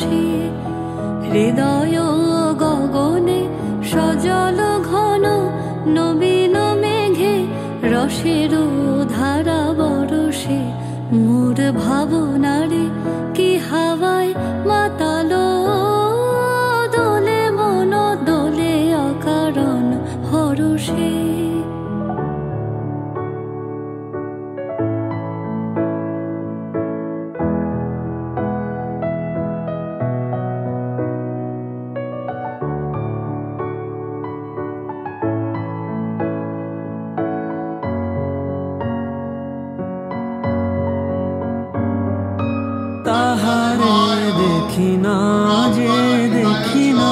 হাসি। হৃদয় গগনে সজল ঘন নবীন মেঘে রসের ধারা বরসে। মোর ভাবনারে কি হাওয়ায় মাতালো, দোলে মন দোলে অকারণ হরষে। তাহারে দেখি না যে দেখি না,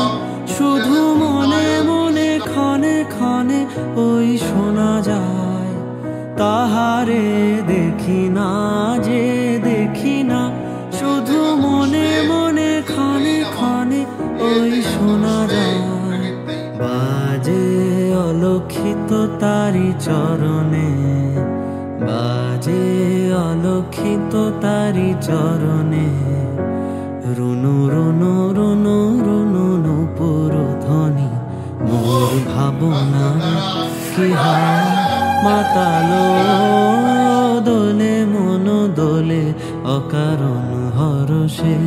শুধু মনে মনে ক্ষণে ক্ষণে ওই শোনা যায়। তাহারে দেখি না যে দেখি না, শুধু মনে মনে ক্ষণে ক্ষণে ওই শোনা যায়। বাজে অলক্ষিত তারি চরণে, বাজে অলক্ষিত তারি চরণে। রুনু রুনু রুনু রুনু নূপুর ধ্বনি, মোর ভাবনা কি হায় মাতালো, দোলে মন দোলে অকারণ হরষে।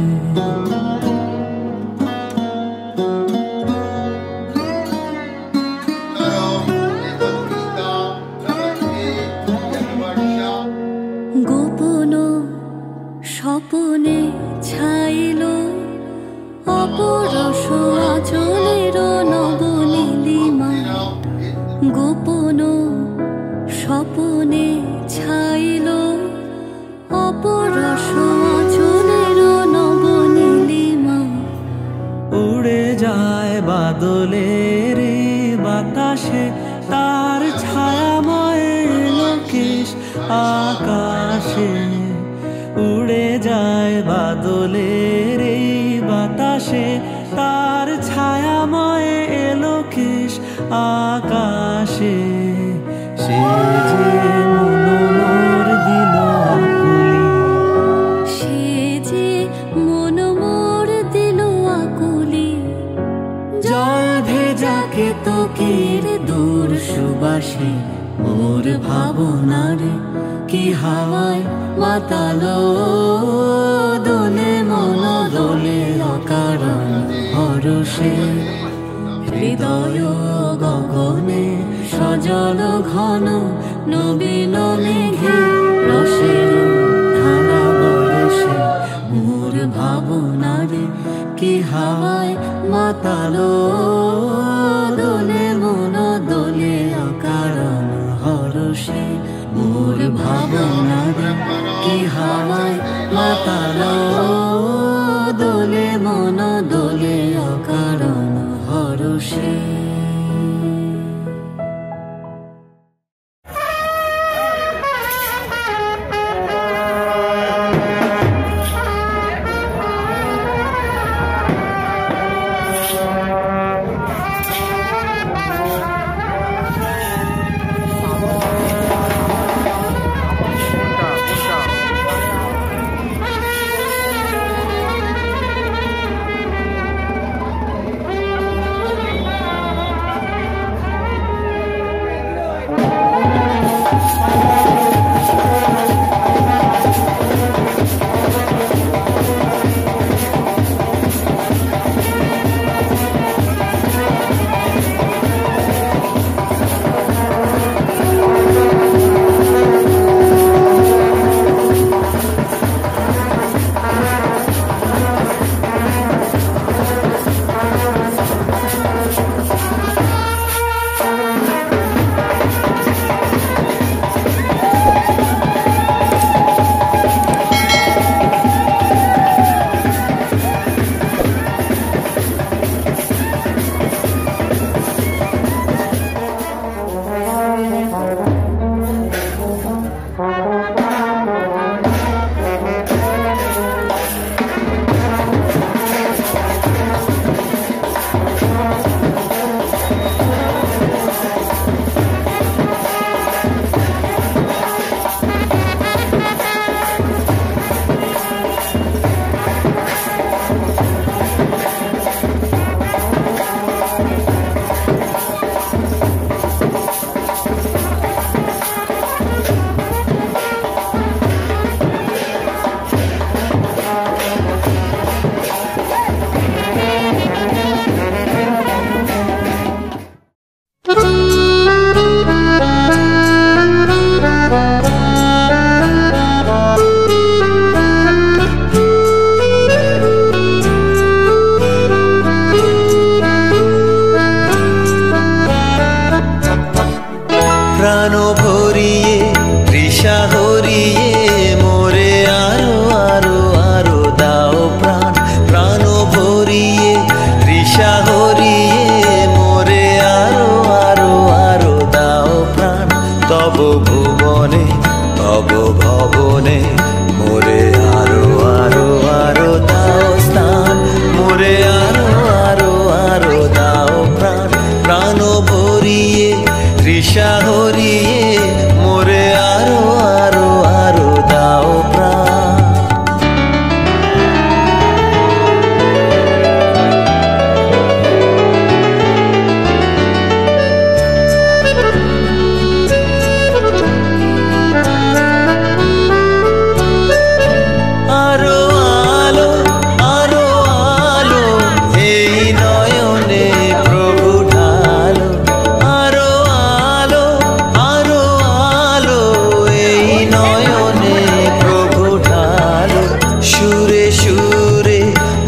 গোপন স্বপনে ছাইল অপরস আচলের নবনীলিমা। গোপন স্বপনে ছাইল অপরস আচলের নবনীলিমা। উড়ে যায় বাদলের বাতাসে, তার ছায়াময় লোকেশ আকাশে। উড়ে যায় বাদলের বাতাসে, তার ছায়াময় লোকেশ আকাশে। সে যে মন মোর দিল আকুলি, সে যে মন মোর দিল আকুলি। জল ভেজা কেতকীর দূর সুবাসে। মোর ভাবনারে কি হাওয়ায় মাতালো, দোলে মন দোলে অকারণ হরষে। হৃদয় গগনে সজল ঘন নবীন মেঘে রসের ধারা বরসে। মোর ভাবনারে কি হাওয়ায় মাতালো, দোলে মন দোলে অকারণ হরষে। মোর ভাবনারে কি হাওয়ায় মাতালো, দোলে মন দোলে অকারণ হরষে।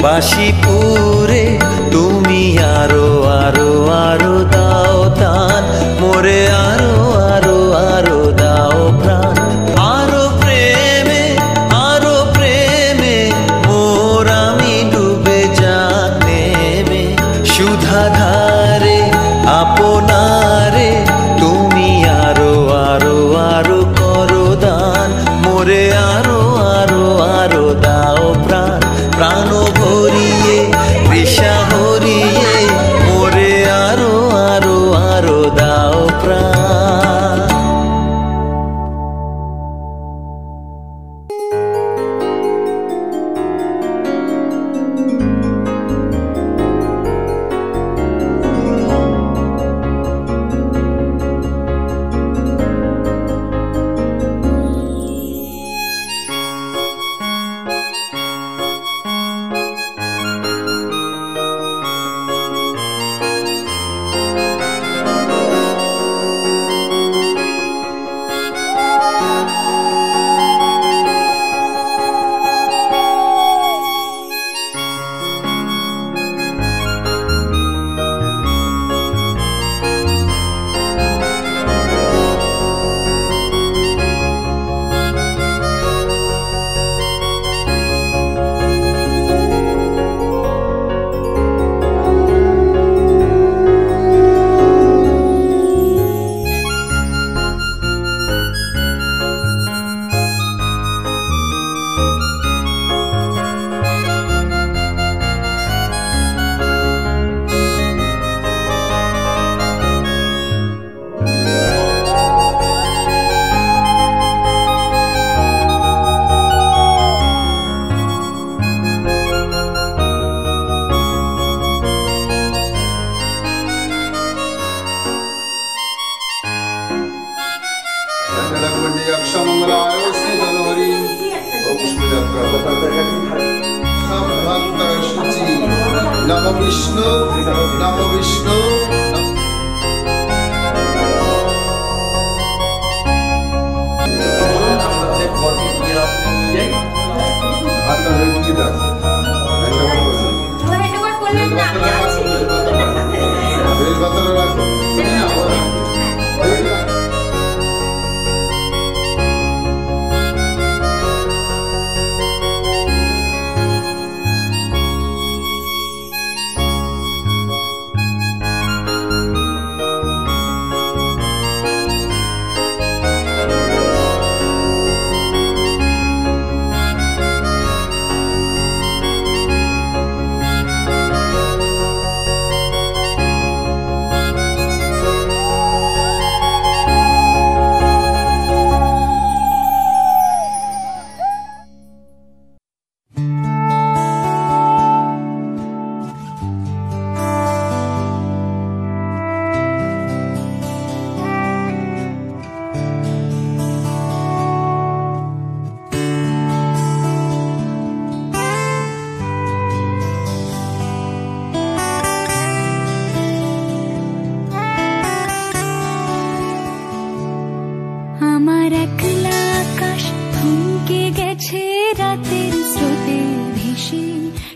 বাসিপুরে তুমি আরো আরো আরো দাও দান মোরে আরো আরো আরো দাও প্রাণ আরো প্রেমে মোর আমি ডুবে যাক নেমে সুধাধারে আপনারে তুমি আরো আরো আরো করো দান মোরে আরো আরো আরো দাও প্রাণ প্রাণ ভরিয়ে তৃষা হরিয়ে মোরে আরো আরো আরো দাও প্রাণ।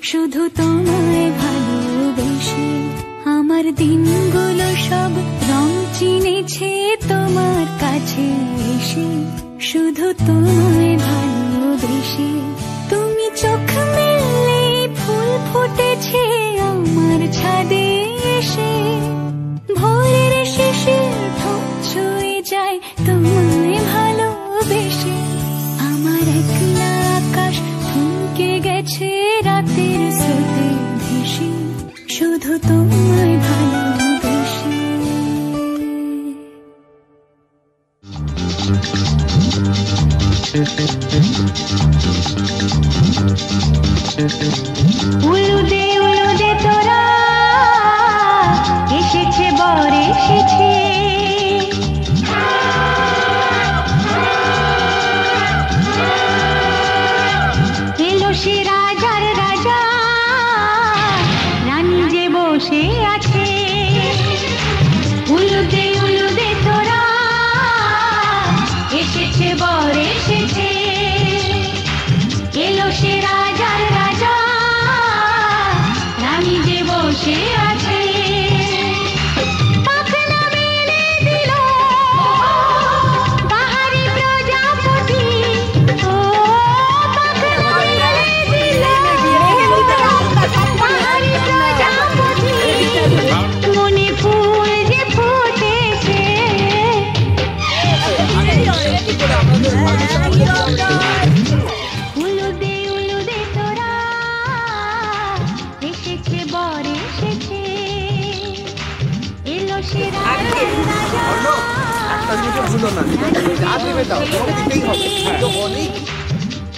শুধু তোমায় ভালোবেসে আমার দিনগুলো সব রং চিনেছে তোমার কাছে এসে শুধু তোমায় ভালোবেসে তুমি চোখ মেললে ফুল ফুটেছে আমার ছাদে এসে ভোরের শিশির ঠোঁট ছুঁয়ে যায় তোমায় ভালোবেসে আমার একলা আকাশ থমকে গেছে রাতের স্রোতে ভেসে শুধু তোমায় ভালোবেসে উলুদে উলুদে তোরা এসেছে বর এসেছে এলো সে রাজার রাজা রানী যে বসে আছে উলুদে উলুদে তোরা এসেছে বর এসেছে এলো সে রাজার রাজা জিনিসও ভুলো না, ঠিক আছে? যা দেবে দাও, তোমাকে দিতেই হবে। তো অনেক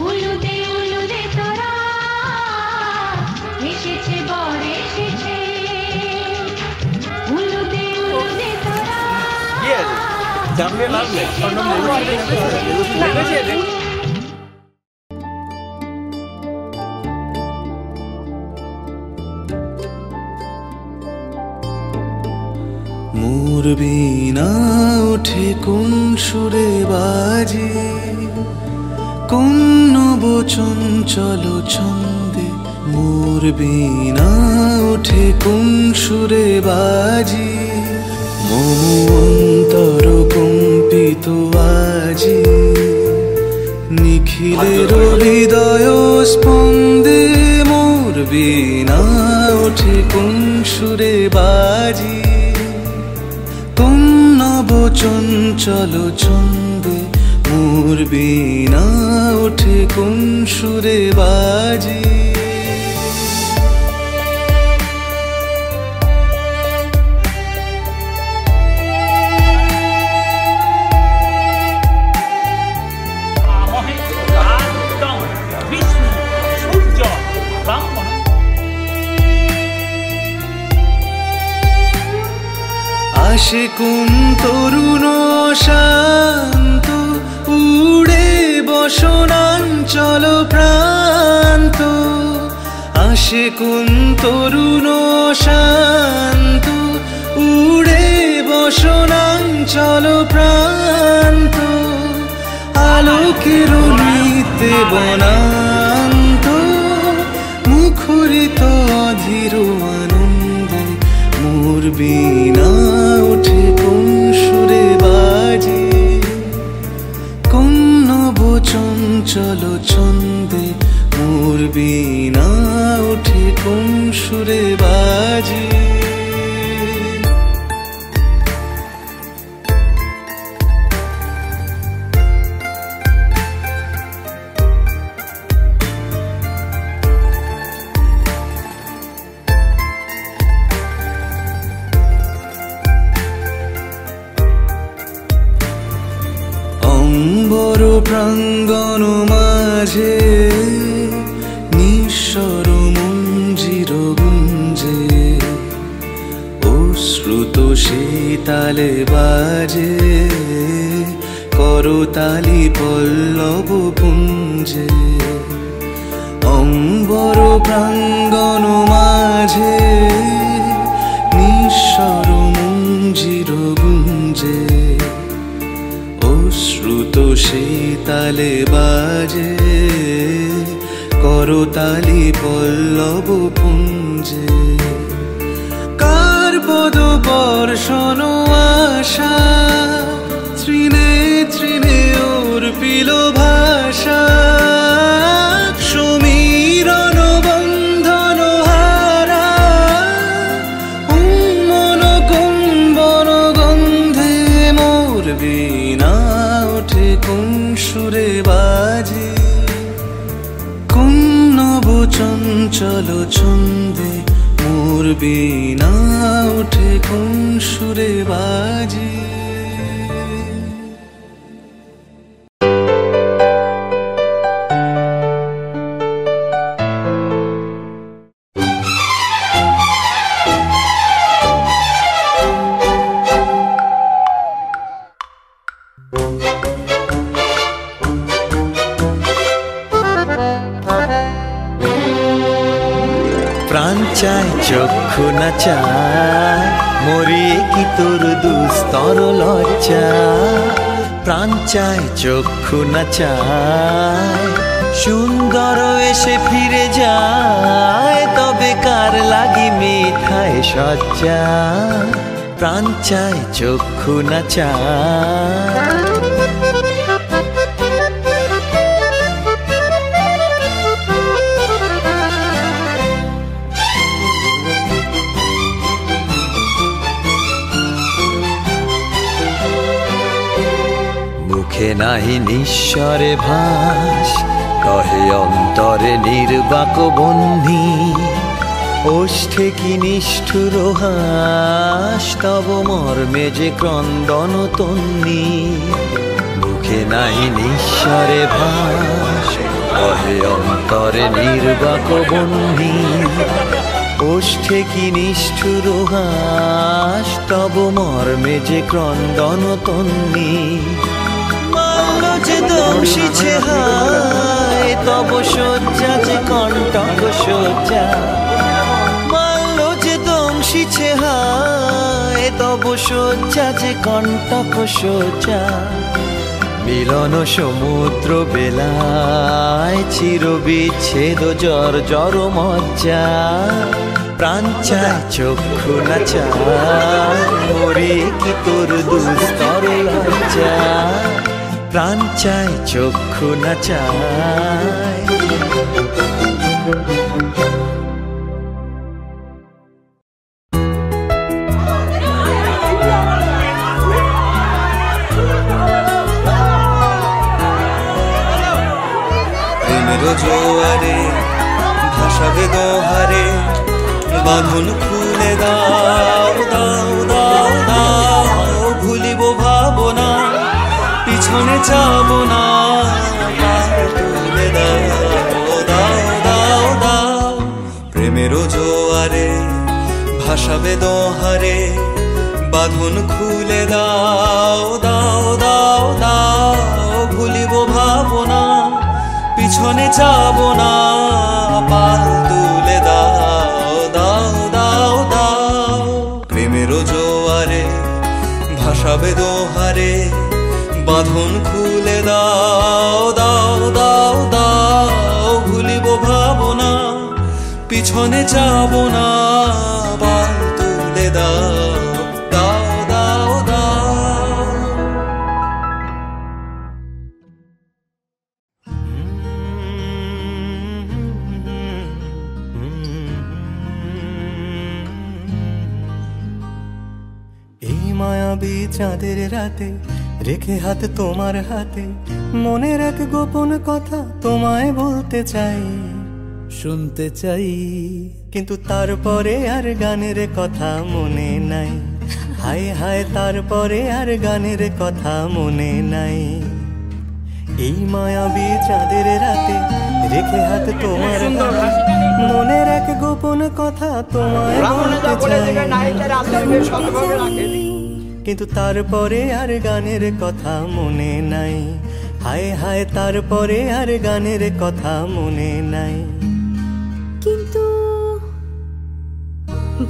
উলুদে উলুদে তোরা এসেছে বর এসেছে, উলুদে উলুদে তোরা জানবে লাভ নেই। মোর বীণা ওঠে কোন সুরে বাজে, কোন নবচন চলো ছন্দে। মোর বীণা ওঠে কোন সুরে বাজে, মম অন্তর কম্পিত আজি। নিখিলের হৃদয় স্পন্দে মোর বীণা ওঠে কোন সুরে বাজে, কোন নবচঞ্চল ছন্দে। মোর বীণা ওঠে কোন সুরে বাজে। আসে কোন তরুণ শান্ত, উড়ে বসনাঞ্চল প্রান্ত। আসে কোন তরুণ শান্ত, উড়ে বসনাঞ্চল প্রান্ত। আলোকের নিতে বনান্ত, মুখরিত অধীর আনন্দে। মোর বীণা ওঠে কোন সুরে বাজে, কোন নবচঞ্চল ছন্দে। মোর বীণা ওঠে কোন সুরে বাজে। অম্বর প্রাঙ্গণ মাঝে নিঃস্বর মঞ্জির গুঞ্জে, অশ্রুত শীতালে বাজে করতালি পল্লব পুঞ্জে। অম্বর প্রাঙ্গণ মাঝে নিঃস্বর মঞ্জির গুঞ্জে, অশ্রুত শীতালে বাজে করতালি পল্লব পুঞ্জে। কার পদ বর্ষণ আশা, তৃণে তৃণে অর্পিল ভাষা। সমীরণ বন্ধন হারা, উন্মন কুম্বন গন্ধে। মোর বীণা ওঠে কোন সুরে বাজে, কোন নবচঞ্চল ছন্দে। মোর বীণা ওঠে কোন সুরে বাজে। প্রাণ চায় চক্ষু না চায়, মরিয়ে কি তোর দুস্তর লজ্জা। প্রাণ চায় চক্ষু না চায়, সুন্দর এসে ফিরে যায়। তবে কার লাগি মিঠায় সজ্জা। প্রাণ চায় চক্ষু না চায়। মুখে নাহি নিঃস্বরে ভাস, কহে অন্তরে নির্বাক বন্ধি। ওষ্ঠে কি নিষ্ঠুর হাস তব মর্মে যে ক্রন্দন তন্নি, মুখে নাই নিঃস্বরে ভাস কহে অন্তরে নির্বাক বন্যি। ওষ্ঠে কি নিষ্ঠুর হাস তব মর্মে যে ক্রন্দন তন্নি, মাল্য যে দংশিছে হায় তব শয্যা যে কণ্টক শয্যা, মাল্য যে দংশিছে হায় তব শয্যা যে কণ্টক শয্যা। মিলন সমুদ্র বেলায় চির বিচ্ছেদ জর জর মজ্জা, প্রাণ চায় চক্ষু না চায় মরে কি তোর দুস্তর লজ্জা, প্রাণ চায় চক্ষু না চায়। জোয়ারে ভাসাবে দোহারে, বাঁধন খুলে দাও দাও দাও দাও। ভুলিব ভাবনা পিছনে যাব না, তুলে দাও দাও দাও দাও। প্রেমের জোয়ারে ভাসাবে দোহারে, বাঁধন খুলে দাও দাও দাও দাও। ভুলিব ভাবনা পিছনে যাব না, পাল তুলে দাও দাও দাও দাও। প্রেমের জোয়ারে ভাসাবে দোহারে, বাঁধন খুলে দাও দাও দাও দাও। ভুলিব ভাবনা পিছনে যাব না, পাল তুলে দাও দাও দাও দাও। মায়াবী চাঁদের রাতে রেখে হাত তোমার হাতে, মনের এক গোপন কথা তোমায় বলতে চাই, শুনতে চাই। কিন্তু তারপরে আর গানের কথা মনে নাই, হায় হায় তারপরে আর গানের কথা মনে নাই। এই মায়াবী চাঁদের রাতে রেখে হাত তোমার হাতে, মনের এক গোপন কথা তোমায় বলতে চাই, কিন্তু তারপরে আর গানের কথা মনে নাই, হায় হায় তারপরে আর গানের কথা মনে নাই। কিন্তু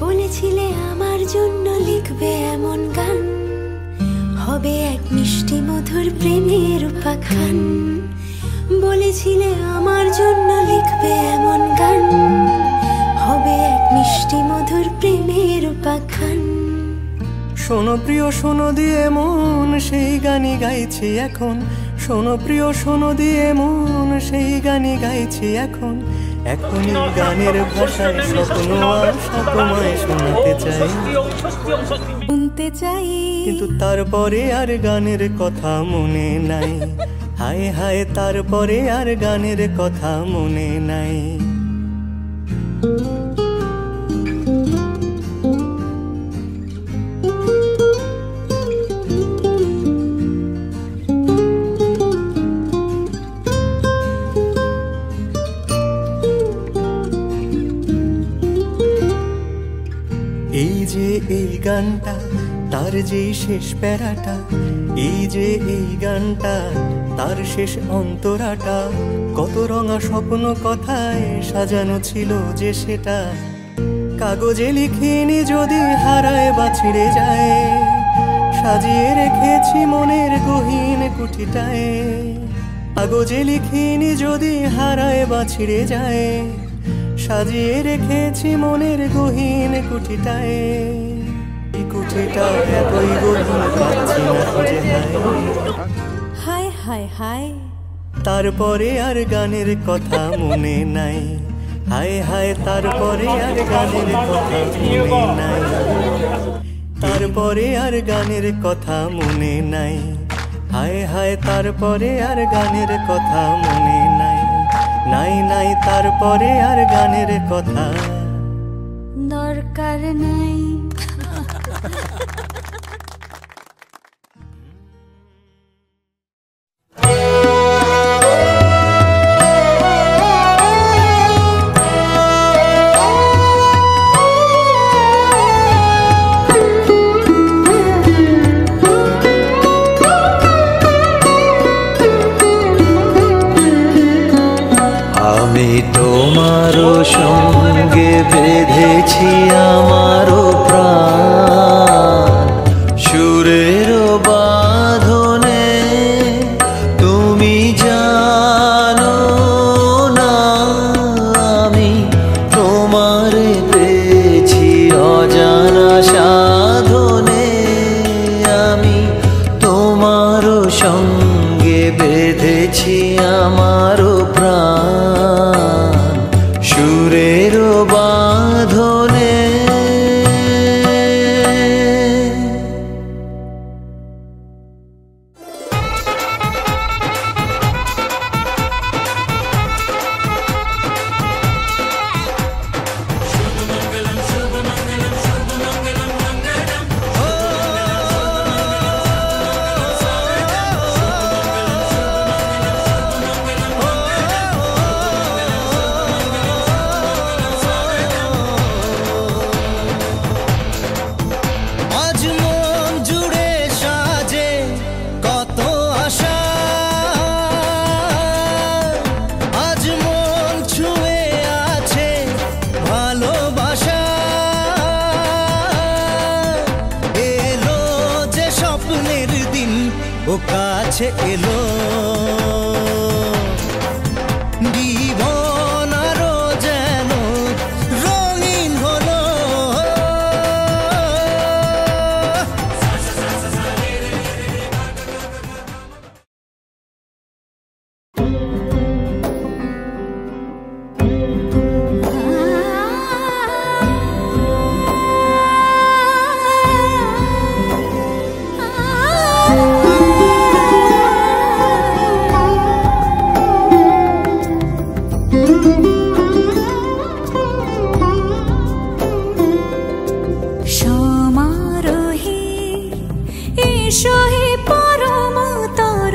বলেছিলে আমার জন্য লিখবে এমন গান, হবে এক মিষ্টি মধুর প্রেমের উপাখ্যান। বলেছিলে আমার জন্য লিখবে এমন গান, হবে এক মিষ্টি মধুর প্রেমের উপাখ্যান। শোনো প্রিয় শোনো দিয়ে মন সেই গানই গাইছি এখন, শোনো প্রিয় শোনো দিয়ে মন সেই গানই গাইছি এখন। এখনই গানের ভাষায় স্বপ্ন আশা তোমায় শোনাতে চাই, শুনতে চাই। কিন্তু তারপরে আর গানের কথা মনে নাই, হায় হায় তারপরে আর গানের কথা মনে নাই। এই যে এই গানটা তার যে শেষ প্যারাটা, এই যে এই গানটা তার শেষ অন্তরাটা, কত রঙা স্বপ্ন কথায় সাজানো ছিল যে সেটা, কাগজে লিখিনি যদি হারায় বা ছিঁড়ে যায়, সাজিয়ে রেখেছি মনের গহীন কুঠিটায়। কাগজে লিখিনি যদি হারায় বা ছিঁড়ে যায়, সাজিয়ে রেখেছি মনের গহীন কুঠিটায়। এই কুঠিটা এতই গহীন পাচ্ছি না খুঁজে, হায় হায় হায় তারপরে আর গানের কথা মনে নাই, হায় হায় তারপরে আর গানের কথা মনে নাই, তারপরে আর গানের কথা মনে নাই, হায় হায় তারপরে আর গানের কথা মনে নাই, নাই নাই তারপরে আর গানের কথা দরকার নাই। আমি তোমারও সঙ্গে বেঁধেছি আমারও প্রাণ, সুরের বাঁধনে তুমি জানো না আমি তোমারে পেয়েছি অজানা সাধনে। আমি তোমারও সঙ্গে বেঁধেছি আমারও প্রাণ, সুরের বাঁধনে। আজ মন জুড়ে সাজে কত আশা, আজ মন ছুঁয়ে আছে ভালোবাসা। এলো যে স্বপ্নের দিন ও কাছে এলো, জীবন আরো যেন রঙিন হলো। সমারোহে এসো হে পরমতর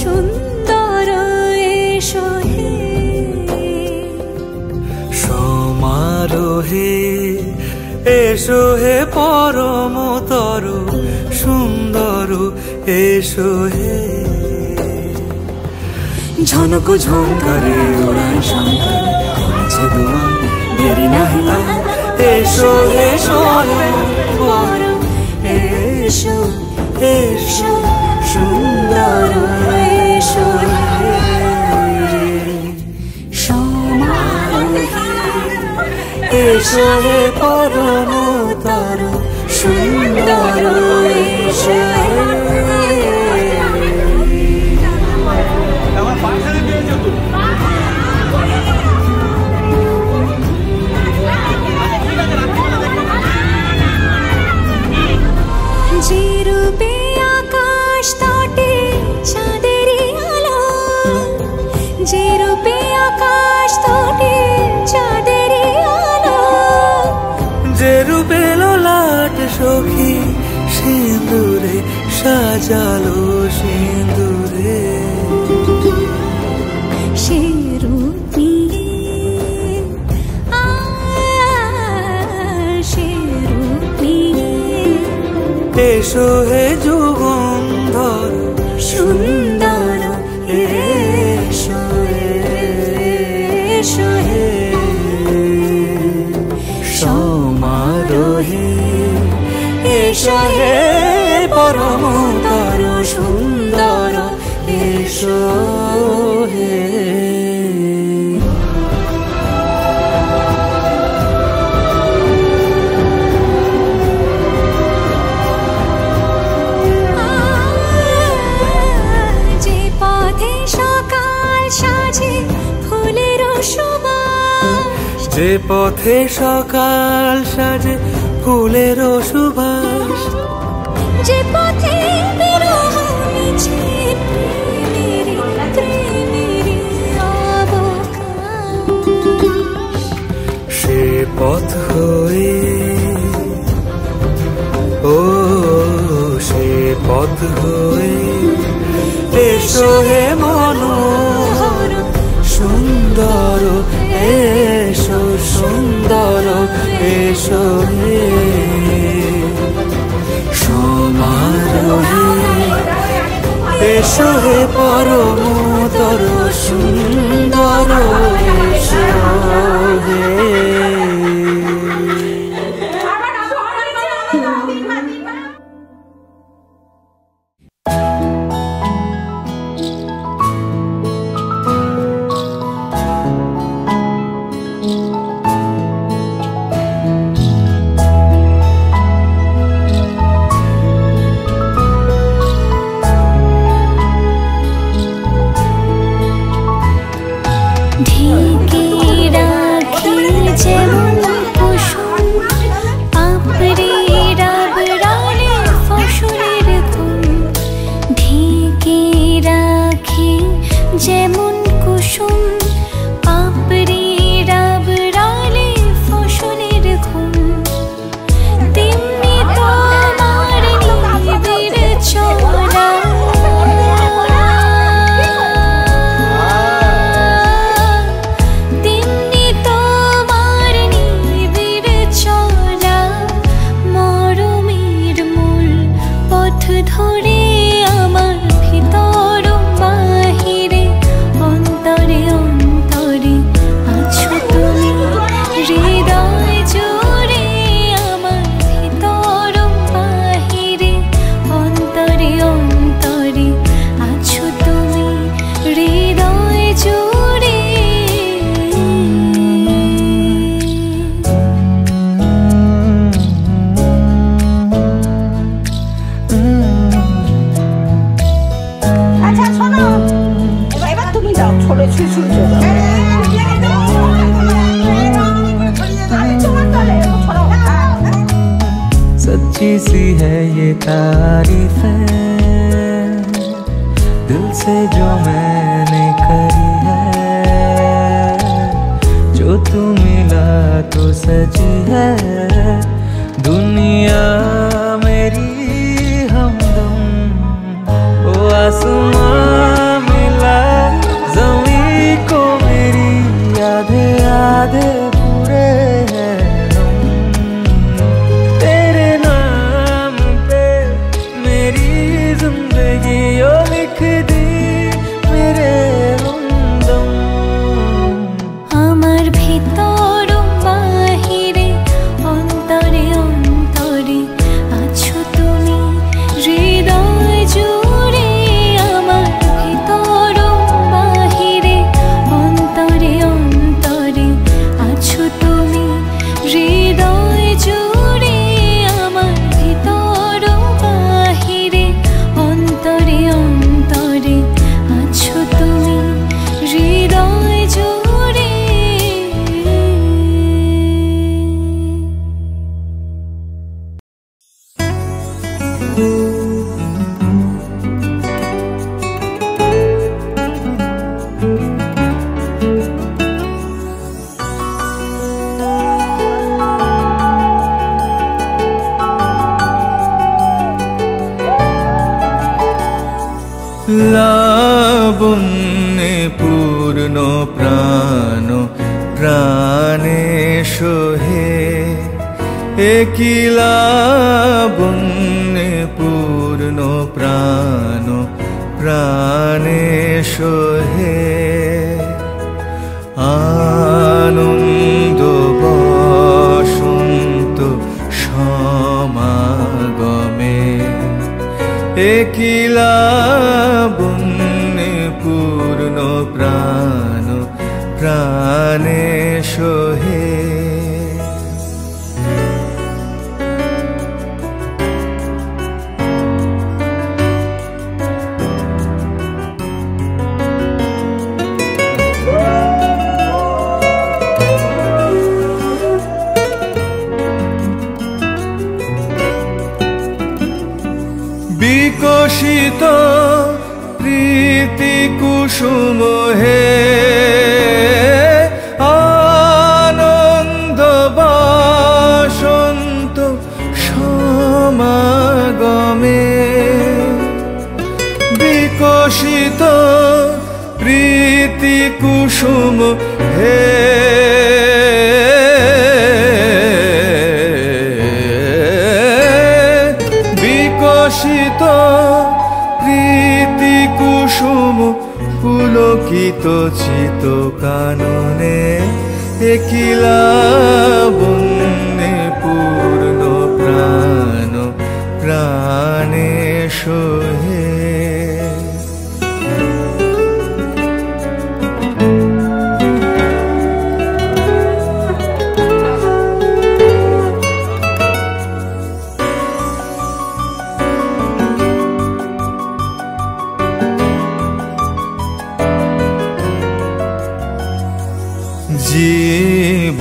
সুন্দর, এসো হে সমারোহে এসো হে পরমতর সুন্দর, এসো হে ঝনক ঝঙ্কারে ওড়ান শঙ্কর আছে দোয়া দেরি নাহি। এসো এসো বড় এসো এসো সুন্দর, এসো হে সমারোহে এসো হে পরমতর সুন্দর, এসো যে রূপে আকাশ তটে চাঁদেরই আলো, যে রূপে আকাশ তটে চাঁদেরই আলো, যে রূপে ললাট সখী সিঁদুরে সাজালো সিঁদুরে। সে রূপ নিয়ে সে রূপ নিয়ে এসো হে যুগন্ধর সুন্দর, এসো এসো হে সমারোহে এসো হে পরমতর সুন্দর, এসো হে। যে পথে সকাল সাজে ফুলের সুবাস, যে পথে সকাল সাজে ফুলের সুবাস, যে পথে বিরহ মিছে প্রেমেরই অবকাশ, সে পথ হয়ে, ও সে পথ হয়ে এসো হে মনোহর সুন্দর, এসো সুন্দর, এসো হে সমারোহে, এসো হে পরমতর সুন্দর, এসো হে। ঢেকে রাখি যেমন কুসুম পাপড়ি রাবড়ালে ফসলের ঘুম, ঢেকে রাখি যেমন কুসুম পাপড়ি রাবড়ালে ফসলের ঘুম, তেমনি তোমার নিবিড় চলা ধরে আমার ভিতর বাহিরে অন্তরে অন্তরে আছো তুমি, হৃদয় জুড়ে আমার ভিতর বাহিরে অন্তরে অন্তরে আছো তুমি, হৃদয় জুড়ে। सच्ची सी है ये तारीफ है दिल से जो मैंने करी है, जो तू मिला तो सची है दुनिया मेरी हमदम, ओ आसमां मिला ज़मीं को मेरी आधे आधे पूरे हैं हम, तेरे नाम पे मेरी जिंदगी ओ लिख दी मेरे हमदम। আমার ভিতর বাহিরে অন্তরে অন্তরে আছো তুমি, হৃদয় জুড়ে আমার ভিতর বাহিরে অন্তরে অন্তরে আছো তুমি, হৃদয় জুড়ে আমার ভিতর বাহিরে অন্তরে অন্তরে আছো তুমি, হৃদয় জুড়ে। লাবণ্যে পূর্ণ প্রাণ প্রাণে সোহে, একই লাবণ্যে পূর্ণ প্রাণ প্রাণে সোহে, আনন্দ বসন্ত সমাগমে, একই লাবণ্যে পূর্ণ প্রাণ প্রাণে সোহে। বিকশিত প্রীতি কুসুম হে, আনন্দ কুসুম হে বিকশিত প্রীতি কুসুম পুলকিত চিত কাননে একিলা বন্যে পূর্ণ প্রাণ প্রাণে সোহে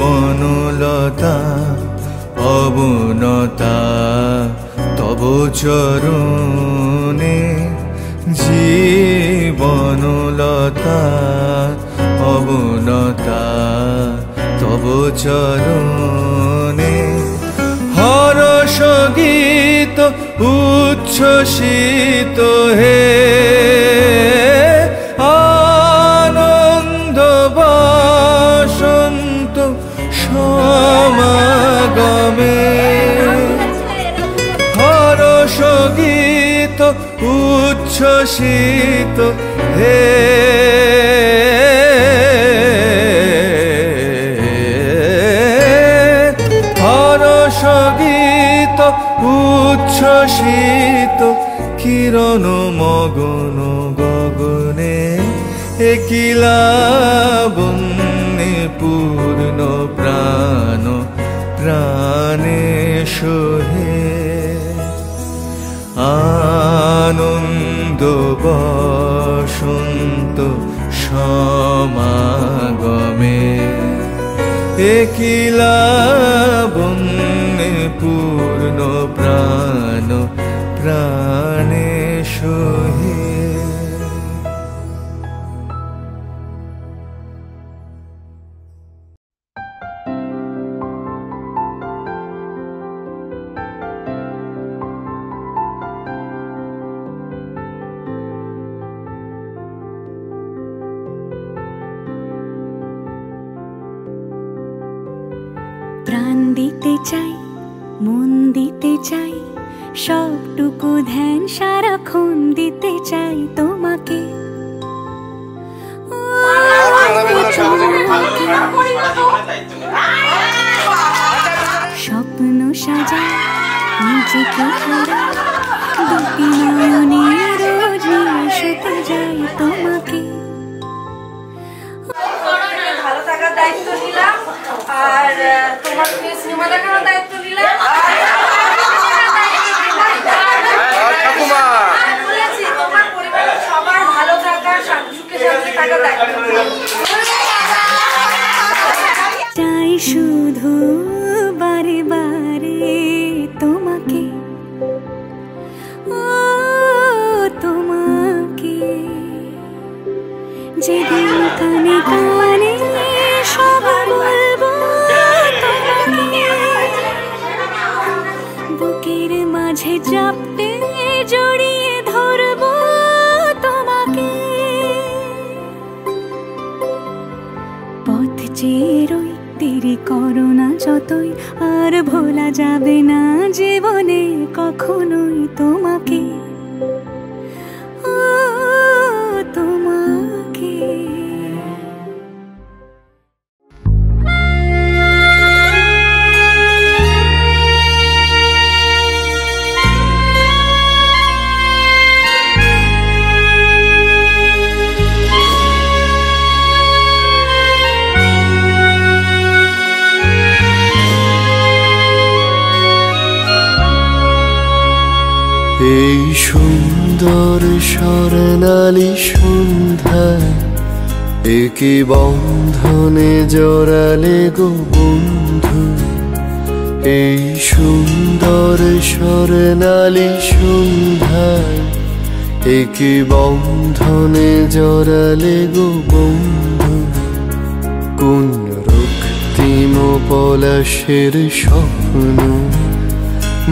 জীবনলতা অবনতা তব চরণে জীবনলতা অবনতা তব চরণে হরষ গীত উচ্ছ্বসিত হে আনন্দ বসন্ত সমাগমে হরষ গীত উচ্ছ্বসিত হে হরষ গীত উচ্ছ্বসিত কিরণ মগন গগনে একিলা বন্যে পূর্ণ প্রাণ প্রাণে সোহে আনন্দ বসন্ত সমাগমে একিলা বন্যে পূর্ণ প্রাণ প্রাণে সোহে প্রাণ দিতে চাই মন দিতে চাই সবটুকু ধ্যান সারাক্ষণ দিতে চাই তোমাকে স্বপ্ন সাজাই নিজেকে হারাই দুটি নয়নে রোজ শুতে যাই তোমাকে ভালো থাকার দায়িত্ব নিলাম আর তোমার সিনেমা দেখানোর দায়িত্ব নিলাম বলেছি তোমার পরিবারের সবার ভালো থাকার সুখে শান্তি থাকার দায়িত্ব চাই শুধু বারে বারে তোমাকে ও তোমাকে যেদিন কানে কানে সব বলবো তোমাকে বুকের মাঝে চাপতে জড়িয়ে ধরবো তোমাকে পথ চেয়ে রই দেরি করো না যতই আর ভোলা যাবে না জীবনে কখনোই তোমাকে ও তোমাকে এই সুন্দর স্বর্ণালী সন্ধ্যায় একি বন্ধনে জড়ালে গো বন্ধু এই সুন্দর স্বর্ণালী সন্ধ্যায় একি বন্ধনে জড়ালে গো বন্ধু কোন রক্তিম পলাশের স্বপ্ন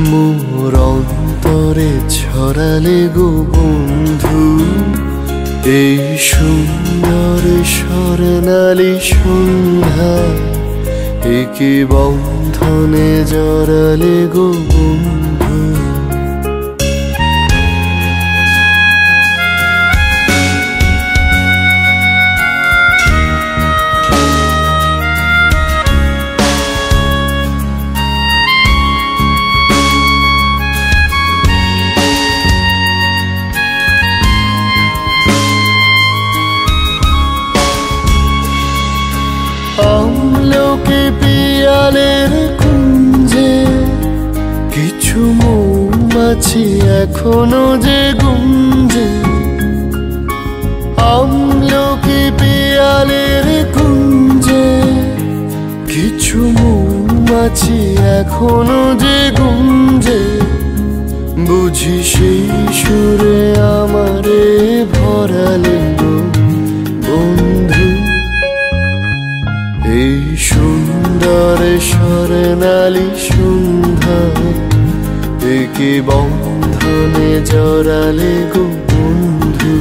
মোর অন্তরে ছড়ালে গো বন্ধু এই সুন্দর স্বর্ণালী সন্ধ্যা একে বন্ধনে জড়ালে গো বন্ধু। আমলকি পিয়ালের কুঞ্জে কিছু মৌমাছি এখনো যে গুঞ্জে। আমলকি পিয়ালের কুঞ্জে কিছু মৌমাছি এখনো যে গুঞ্জে। বুঝি সেই সুরে আমারে ভরালে গো বন্ধু। এই সুন্দর স্বর্ণালী সন্ধ্যা একে বন্ধনে জড়ালে গো বন্ধু।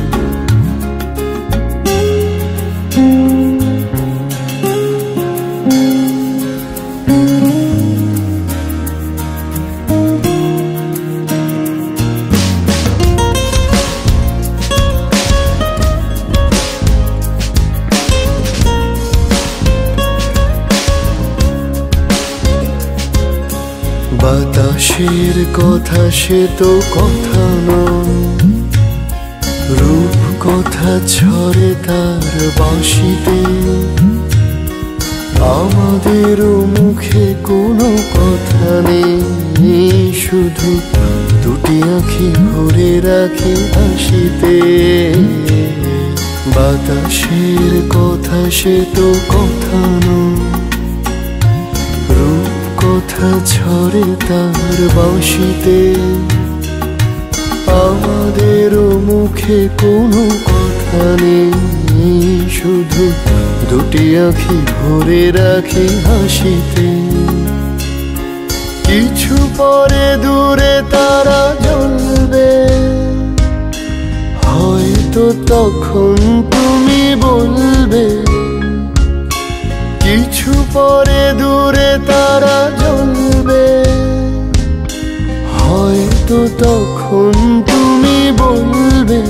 বাতাসের কথা সে তো কথা নয়, রূপ কথা ছড়ে তার বাঁশিতে। আমাদেরও মুখে কোনো কথা নেই, শুধু দুটি আঁখি ভরে রাখি হাসিতে। বাতাসের কথা সে তো কথা নয়, কথা ছড়ে তার বাঁশিতে। আমাদেরও মুখে কোনো কথা নেই, শুধু দুটি আঁখি ভরে রাখি হাসিতে। কিছু পরে দূরে তারা জ্বলবে, হয়তো তখন তুমি বলবে। কিছু পরে দূরে তারা জ্বলবে, হয়তো তখন তুমি বলবে।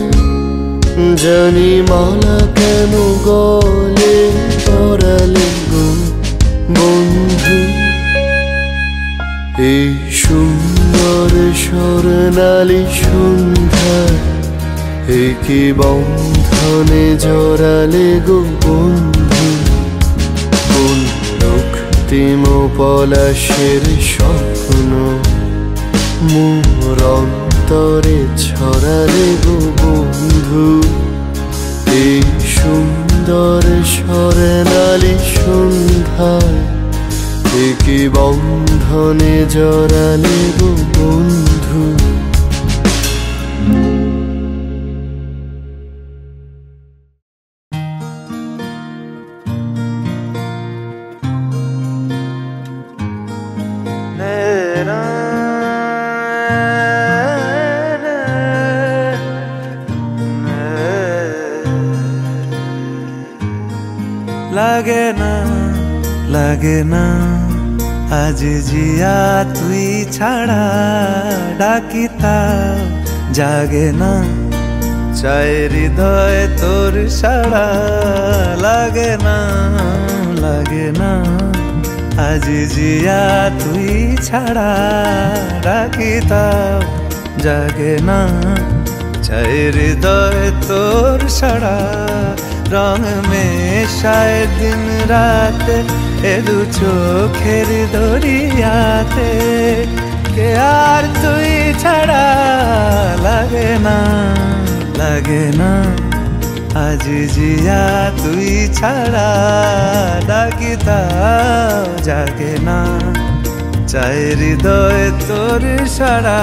জানি মালা কেন গলে পরালে গো বন্ধু। এই সুন্দর স্বর্ণালী সন্ধ্যা একে বন্ধনে জড়ালে গো বন্ধু। কোন রক্তিম পলাশের স্বপ্ন মোর অন্তরে ছড়ালে গো বন্ধু। এই সুন্দর স্বর্ণালী সন্ধ্যায় একে বন্ধনে জড়ালে গো বন্ধু। লাগে না লাগে না আজ জিয়া তুই ছাড়া, ডাকিতা জাগে না চাই হৃদয় তোর সাড়া। লাগে না লাগে না আজ জিয়া তুই ছাড়া, ডাকিতা জাগে না চাই হৃদয় তোর সাড়া। রং মেশায় দিন রাত এ দু চোখের দরিয়াতে, কে আর তুই ছাড়া। লাগে না লাগে না আজ জিয়া তুই ছাড়া, ডাকিতা জাগে না চাই হৃদয় তোর সাড়া।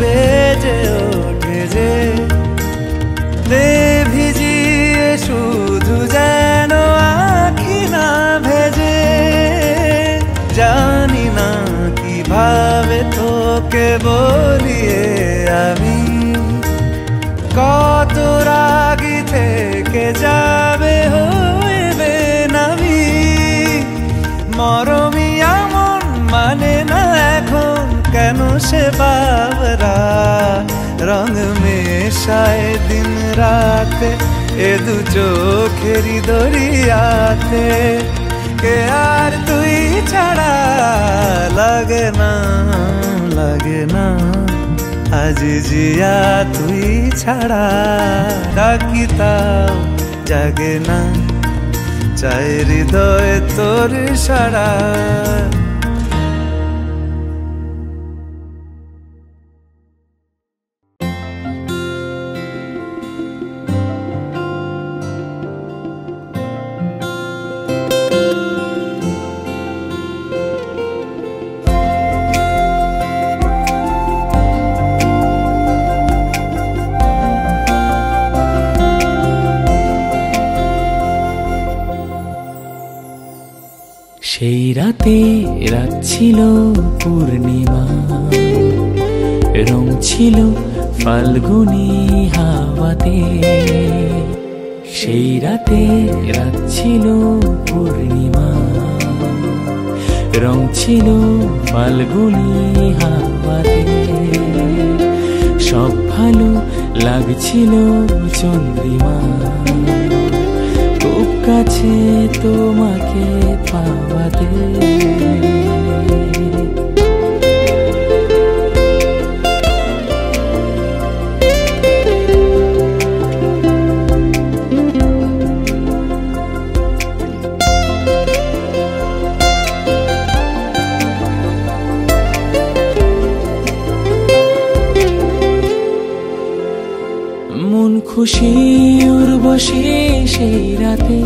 বেজে ওঠে যে দে ভিজি না কিভাবে তোকে বলিয়ে আমি কত রাগি থেকে যাবে হইবে নামি মরমি এমন মানে না এখন কেন সে বাবরা রং মেশায় দিন রাতে এ দু চোখেরি দরিয়াতে কে আর তুই ছাড়া লাগে না আজ জিয়া তুই ছাড়া ডাকি তাও জাগে না চাই হৃদয় তোর সারা সেই রাতে রাত ছিল পূর্ণিমা রং ছিল ফাল্গুনি হাওয়াতে সেই রাতে রাত ছিল পূর্ণিমা রং ছিল ফাল্গুনি হাওয়াতে সব ভালো লাগছিল চন্দ্রিমা খুব কাছে তোমাকে পাওয়াতে মন খুশি উর্বশী সেই রাতে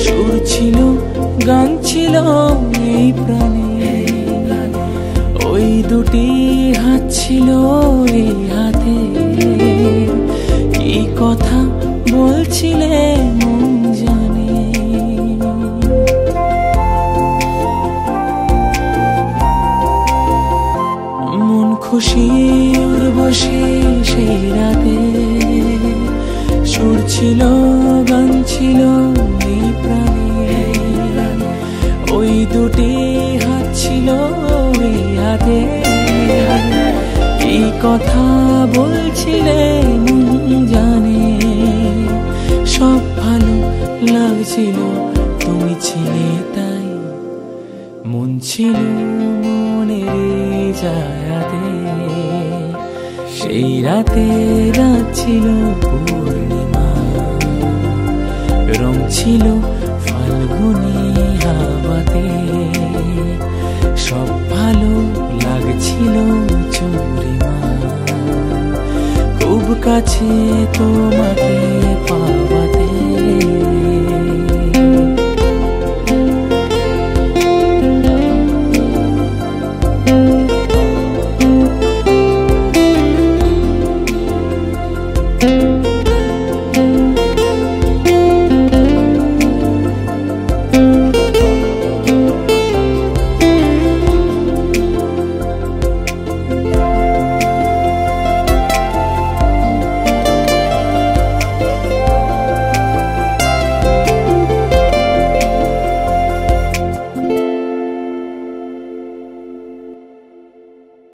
সুর ছিল গান ছিল এই প্রাণে ওই দুটি হাত ছিল এই হাতে কি কথা বলছিলে মন জানে মন খুশি উর্বশী সেই রাতে সুর ছিল গান ছিল এই প্রাণে ওই দুটি হাত ছিল এই হাতে এই কথা বলছিলে মন জানে সব ভালো লাগছিল তুমি ছিলে তাই মন ছিল মনের জায়গাতে সেই রাতে রাত ছিল পূর্ণিমা রং ছিল ফাল্গুনি হাওয়াতে সব ভালো লাগছিল চন্দ্রিমা খুব কাছে তোমাকে পাওয়াতে